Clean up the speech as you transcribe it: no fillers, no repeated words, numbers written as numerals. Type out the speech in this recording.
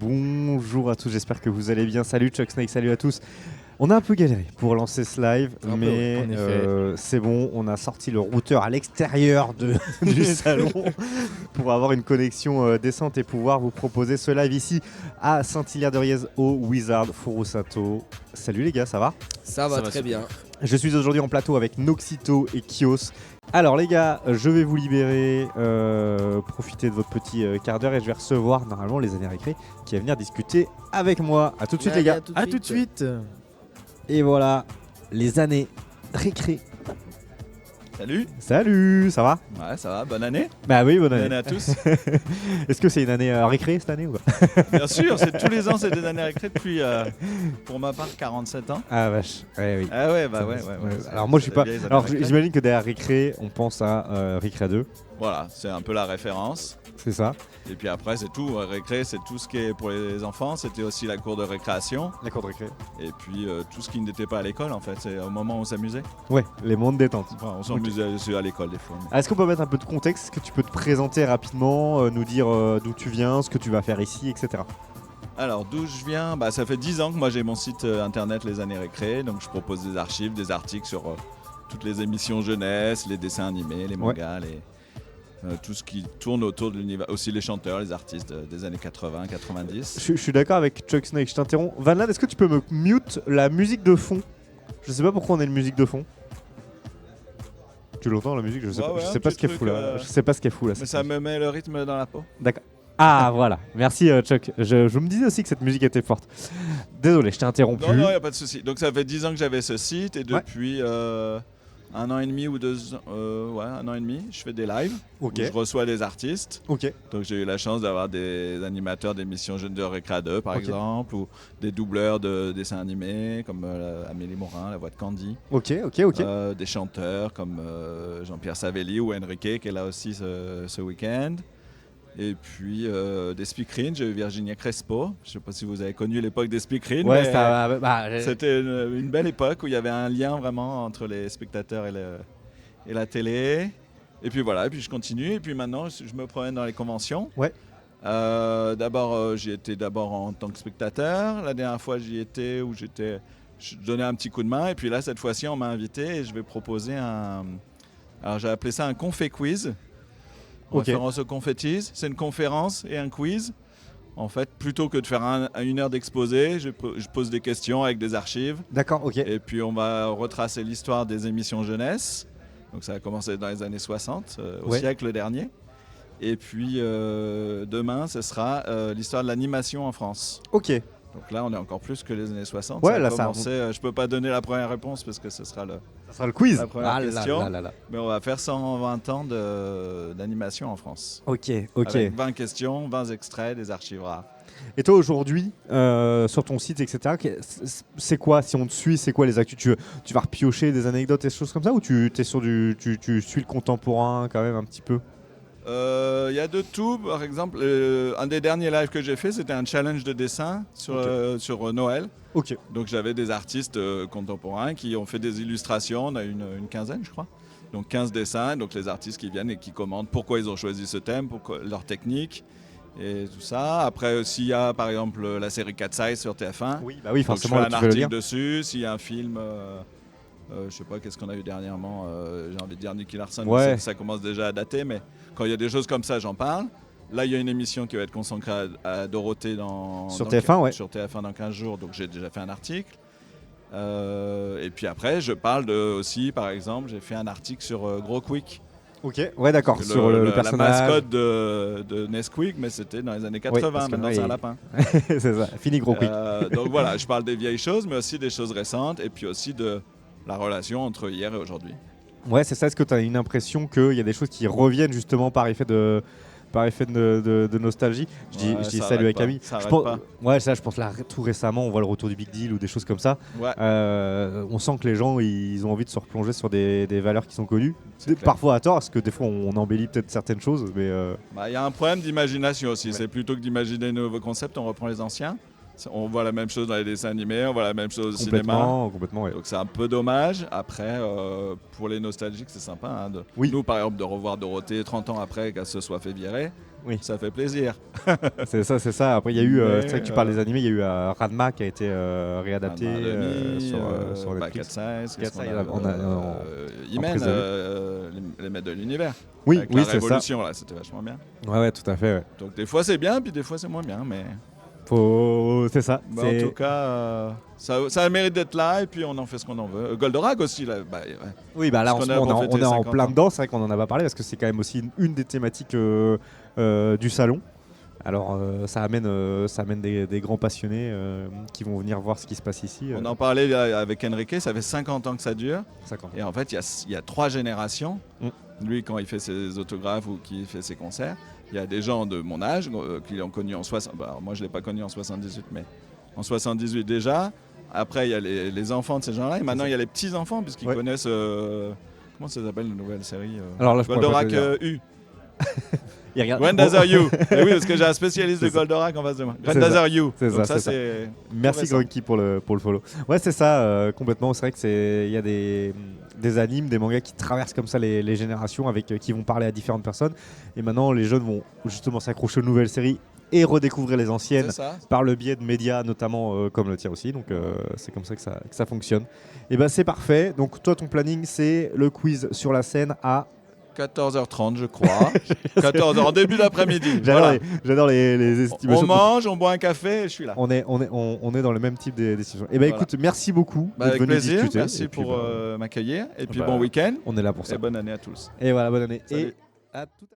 Bonjour à tous, j'espère que vous allez bien. Salut Chuck Snake, salut à tous. On a un peu galéré pour lancer ce live, mais c'est bon, on a sorti le routeur à l'extérieur du salon pour avoir une connexion décente et pouvoir vous proposer ce live ici à Saint-Hilaire-de-Riez au Wizard Furusato. Salut les gars, ça va ? Ça va très bien. Je suis aujourd'hui en plateau avec Noxito et Kios. Alors les gars, je vais vous libérer, profiter de votre petit quart d'heure et je vais recevoir normalement les années récré qui va venir discuter avec moi. A tout de suite les gars. À tout de suite. Et voilà, les années récré. Salut. Salut, ça va ? Ouais, ça va, bonne année. Bah oui, bonne Bonne année. année à tous. Est-ce que c'est une année récré cette année ou pas ? Bien sûr, c'est tous les ans, c'est des années récré depuis, pour ma part, 47 ans. Ah vache, ouais, oui. Ah ouais, bah ouais. Alors moi je suis pas... vieilles années Alors récré. j'imagine que derrière récré, on pense à récré 2, Voilà, c'est un peu la référence. c'est ça ? Et puis après, c'est tout. Récré, c'est tout ce qui est pour les enfants. C'était aussi la cour de récréation. La cour de récré. Et puis tout ce qui n'était pas à l'école, en fait. C'est au moment où on s'amusait. Ouais, les mondes détente. Enfin, on s'amusait aussi à l'école, des fois. mais- Est-ce qu'on peut mettre un peu de contexte ? Est-ce que tu peux te présenter rapidement, nous dire d'où tu viens, ce que tu vas faire ici, etc. Alors, d'où je viens, ça fait 10 ans que moi j'ai mon site internet Les Années Récré. Donc, je propose des archives, des articles sur toutes les émissions jeunesse, les dessins animés, les mangas, tout ce qui tourne autour de l'univers. Aussi les chanteurs, les artistes des années 80, 90. Je suis d'accord avec Chuck Snake, je t'interromps. Vanlad, est-ce que tu peux me mute la musique de fond ? Je sais pas pourquoi on a une musique de fond. Tu l'entends la musique ? Je sais Ouais, pas, ouais, je un sais pas petit ce qu'elle truc, fout là. Je sais pas ce qu'elle fout là. Mais ça me met le rythme dans la peau. D'accord. Ah voilà, merci Chuck. Je me disais aussi que cette musique était forte. Désolé, je t'ai interrompu. Non, il n'y a pas de souci. Donc ça fait 10 ans que j'avais ce site et depuis un an et demi ou un an et demi, je fais des lives Ok. où je reçois des artistes. Ok. Donc j'ai eu la chance d'avoir des animateurs d'émissions jeunes de Récré 2 par Ok. exemple, ou des doubleurs de dessins animés comme Amélie Morin, la voix de Candy. Ok. Des chanteurs comme Jean-Pierre Savelli ou Enrique qui est là aussi ce week-end. Et puis des speakerines, j'ai eu Virginia Crespo. Je ne sais pas si vous avez connu l'époque des speakerines. Ouais, mais ça. c'était une belle époque où il y avait un lien vraiment entre les spectateurs et la télé. Et puis voilà, et puis je continue. Et puis maintenant, je me promène dans les conventions. Ouais. J'y étais d'abord en tant que spectateur. La dernière fois, j'y étais où je donnais un petit coup de main. Et puis là, cette fois-ci, on m'a invité et je vais proposer alors j'ai appelé ça un confé quiz. En référence au Confettis. C'est une conférence et un quiz. En fait, plutôt que de faire une heure d'exposé, je pose des questions avec des archives. D'accord, ok. Et puis, on va retracer l'histoire des émissions jeunesse. Donc, ça a commencé dans les années 60, au siècle dernier. Et puis, demain, ce sera l'histoire de l'animation en France. Ok. Donc là, on est encore plus que les années 60. Ouais, ça a là, commencé, je peux pas donner la première réponse parce que ce sera Ça sera le quiz. la première question. Là. Mais on va faire 120 ans d'animation en France. Ok. Avec 20 questions, 20 extraits, des archives rares. Et toi aujourd'hui, sur ton site, etc., c'est quoi, si on te suit, c'est quoi les actus ? Tu vas repiocher des anecdotes et des choses comme ça, ou tu suis le contemporain quand même un petit peu ? Il y a de tout. Par exemple, un des derniers lives que j'ai fait, c'était un challenge de dessin sur Noël. Ok. Donc j'avais des artistes contemporains qui ont fait des illustrations. On a une quinzaine, je crois. Donc 15 dessins. Donc les artistes qui viennent et qui commentent pourquoi ils ont choisi ce thème, leur technique et tout ça. Après aussi, il y a par exemple la série Cat Size sur TF1. Oui, Donc, forcément. je fais là, un tu fais le article lien. dessus. S'il y a un film, je sais pas, qu'est-ce qu'on a eu dernièrement, j'ai envie de dire Nicky Larson, Ouais. ça commence déjà à dater, mais quand il y a des choses comme ça, j'en parle. Là, il y a une émission qui va être consacrée à Dorothée Sur TF1, ouais. sur TF1 dans 15 jours, donc j'ai déjà fait un article. Et puis après, je parle aussi, par exemple, j'ai fait un article sur Gros Quick. Ok. Ouais, d'accord. Sur le La personnage. mascotte de Nesquik, mais c'était dans les années 80, parce que maintenant là, c'est un il- lapin. C'est ça. Fini Gros Quick. Donc voilà, je parle des vieilles choses, mais aussi des choses récentes, et puis aussi de la relation entre hier et aujourd'hui. Ouais, c'est ça. Est-ce que tu as une impression qu'il y a des choses qui reviennent justement par effet de nostalgie? Je dis ça salut arrête à Camille. pas, ça Je arrête pense- pas. Ouais, ça, je pense là, tout récemment, on voit le retour du Big Deal ou des choses comme ça. Ouais. On sent que les gens, ils ont envie de se replonger sur des valeurs qui sont connues. C'est clair. Parfois à tort, parce que des fois, on embellit peut-être certaines choses, mais Il y a un problème d'imagination aussi. C'est plutôt que d'imaginer de nouveaux concepts, on reprend les anciens. On voit la même chose dans les dessins animés, on voit la même chose au cinéma. Complètement, ouais. Donc c'est un peu dommage. Après, pour les nostalgiques, c'est sympa. Hein, nous, par exemple, de revoir Dorothée 30 ans après qu'elle se soit fait virer, ça fait plaisir. c'est ça. Après, il y a eu, c'est vrai que tu parles des animés, il y a eu Ranma qui a qui a été réadapté sur Netflix. Imen, les maîtres de l'univers. Oui, avec la c'est Révolution, là, c'était vachement bien. Ouais, tout à fait. Ouais. Donc des fois c'est bien, puis des fois c'est moins bien, mais... C'est ça. En tout cas, ça a le mérite d'être là et puis on en fait ce qu'on en veut. Goldorak aussi. Là, oui, là on est en plein dedans. C'est vrai qu'on en a pas parlé parce que c'est quand même aussi une des thématiques du salon. Alors ça amène des grands passionnés qui vont venir voir ce qui se passe ici. On en parlait avec Enrique, ça fait 50 ans que ça dure. 50. Et en fait, il y a 3 générations. Lui, quand il fait ses autographes ou qu'il fait ses concerts, il y a des gens de mon âge qui l'ont connu en 60. Moi, je ne l'ai pas connu en 78, mais en 78 déjà. Après, il y a les enfants de ces gens-là. Et maintenant, il y a les petits-enfants, puisqu'ils connaissent... comment ça s'appelle, la nouvelle série Alors là, Goldorak U. When does are you? Et oui, parce que j'ai un spécialiste de Goldorak en face de moi. When does are you? C'est ça. Merci Grunky pour le follow. Ouais, c'est ça, complètement. C'est vrai que il y a des animes, des mangas qui traversent comme ça les générations, qui vont parler à différentes personnes. Et maintenant, les jeunes vont justement s'accrocher aux nouvelles séries et redécouvrir les anciennes par le biais de médias, notamment comme le tien aussi. Donc c'est comme ça que ça fonctionne. Et ben c'est parfait. Donc toi, ton planning, c'est le quiz sur la scène à 14h30, je crois. 14h, en début d'après-midi. J'adore les estimations. On mange, on boit un café et je suis là. On est dans le même type d'estimations. Et écoute, merci beaucoup d'être venu discuter. Merci pour m'accueillir. Et puis bon week-end. On est là pour ça. Et bonne année à tous. Et voilà, bonne année. Salut. Et à tout à l'heure.